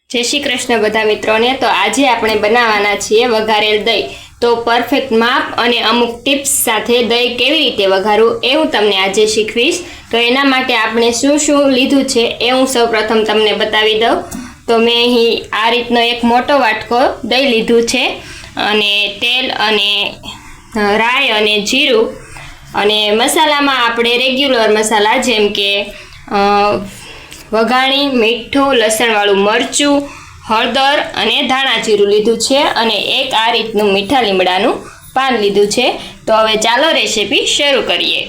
जय श्री कृष्ण बधा मित्रों ने। तो आज આપણે બનાવવાના છીએ વઘારેલ દહીં। તો પરફેક્ટ માપ અને અમુક ટિપ્સ સાથે દહીં કેવી રીતે વઘારવું એ હું તમને આજે શીખવીશ। તો એના માટે આપણે શું શું લીધું છે એ હું સૌપ્રથમ તમને બતાવી દઉં। તો મેં અહીં આ રીતનો એક મોટો વાટકો દહીં લીધું છે અને તેલ અને રાઈ અને જીરું અને મસાલામાં આપણે રેગ્યુલર મસાલા જેમ કે વઘાણી, મીઠું, લસણવાળું મરચું, હળદર અને ધાણા જીરું લીધું છે અને એક આ રીતનું મીઠા લીમડાનું પાન લીધું છે। તો હવે ચાલો રેસીપી શરૂ કરીએ।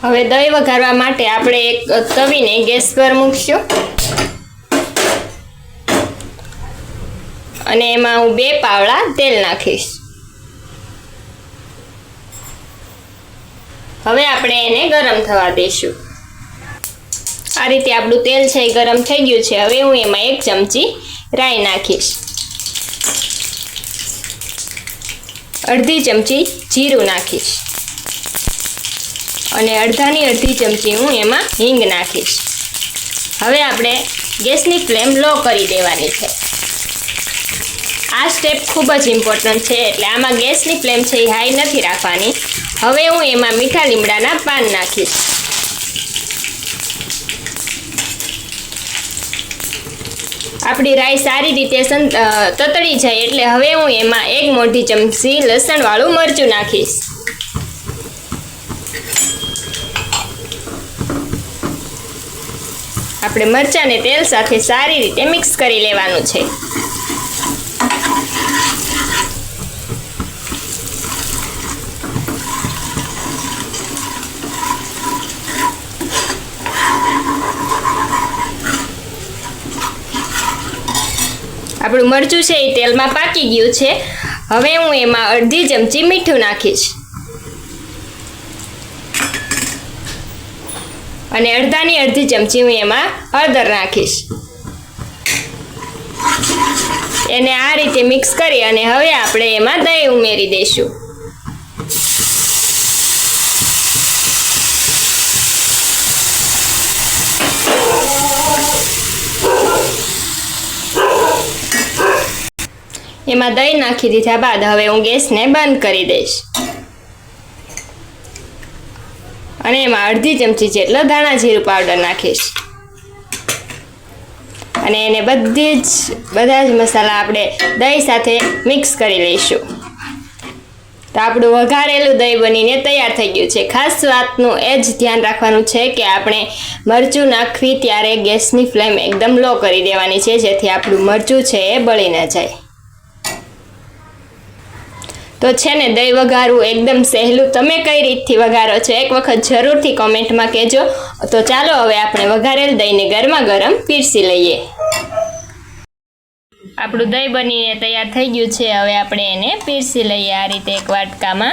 હવે દહીં વઘારવા માટે આપણે એક તવીને ગેસ પર મૂકશું અને એમાં હું 2 પાવડા તેલ નાખીશ। હવે આપણે એને ગરમ થવા દઈશું। आ रीते आपणुं तेल छे गरम थई गयुं छे। हवे हूँ एमां 1 चमची राई नाखीश, अर्धी चमची जीरुं नाखीश अने अर्धानी अर्धी चमची हूँ एमां हींग नाखीश। हवे आपणे गैसनी फ्लेम लो करी देवानी छे। आ स्टेप खूब ज इम्पोर्टंट छे एटले आमां गैसनी फ्लेम छे हाई नथी राखवानी। हवे हूँ एमां मीठा લીમડાના પાન नाखीश। आपणी राई सारी रीते ततड़ी जाए एटले हवे हूँ एमां 1 मोटी चमची लसणवाळुं मरचुं नाखीश। आपणे मरचाने तेल साथे सारी रीते मिक्स करी लेवानुं छे। આપણું મરચું છે એ તેલમાં પાકી ગયું છે। હવે હું એમાં અડધી ચમચી મીઠું નાખીશ અને અડધાની અડધી ચમચી હું એમાં હળદર નાખીશ। એને આ રીતે મિક્સ કરી અને હવે આપણે એમાં દહીં ઉમેરી દઈશું। एमां दही नाखी दीधा बाद हवे हूँ गैस ने बंद करी दईश अने एमां अर्धी चमची जेटलो धाणा जीरुं पाउडर नाखीश अने एने बधा ज मसाला आपणे दही साथे मिक्स करी लईशुं। तो आपणुं वघारेलुं दही बनीने तैयार थई गयुं छे। खास वातनुं ए ज ध्यान राखवानुं छे कि आपणे मरचुं नाखवी त्यारे गैसनी फ्लेम एकदम लो करी देवानी छे जेथी आपणुं मरचुं छे ए बळी न जाय। तो छे ने दही वघारવું एकदम सहेલું। તમે કઈ રીતથી વઘારો છો એક વખત જરૂરથી કોમેન્ટમાં કહેજો। તો ચાલો હવે આપણે વઘારેલ દહીંને ગરમા ગરમ પીરસી લઈએ। આપણું દહીં બનીને તૈયાર થઈ ગયું છે। હવે આપણે એને પીરસી લઈએ આ રીતે એક વાટકામાં।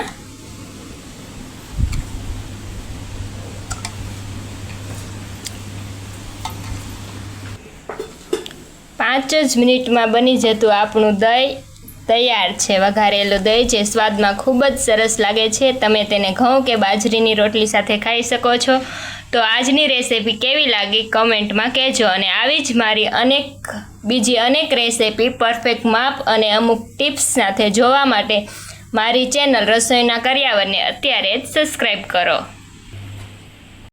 5 જ મિનિટમાં બની જતું આપણું દહીં तैयार है। वघारेलुं दही जे स्वाद में खूब ज सरस लागे छे। तमे तेने घऊं के बाजरीनी रोटली साथे खाई सको छो। तो आजनी रेसिपी केवी लागी कमेंट में कहेजो अने आवी ज मारी बीजी अनेक रेसिपी परफेक्ट माप अने अमुक टिप्स साथे जोवा माटे मारी चेनल रसोईना करियावरने अत्यारे ज सब्सक्राइब करो।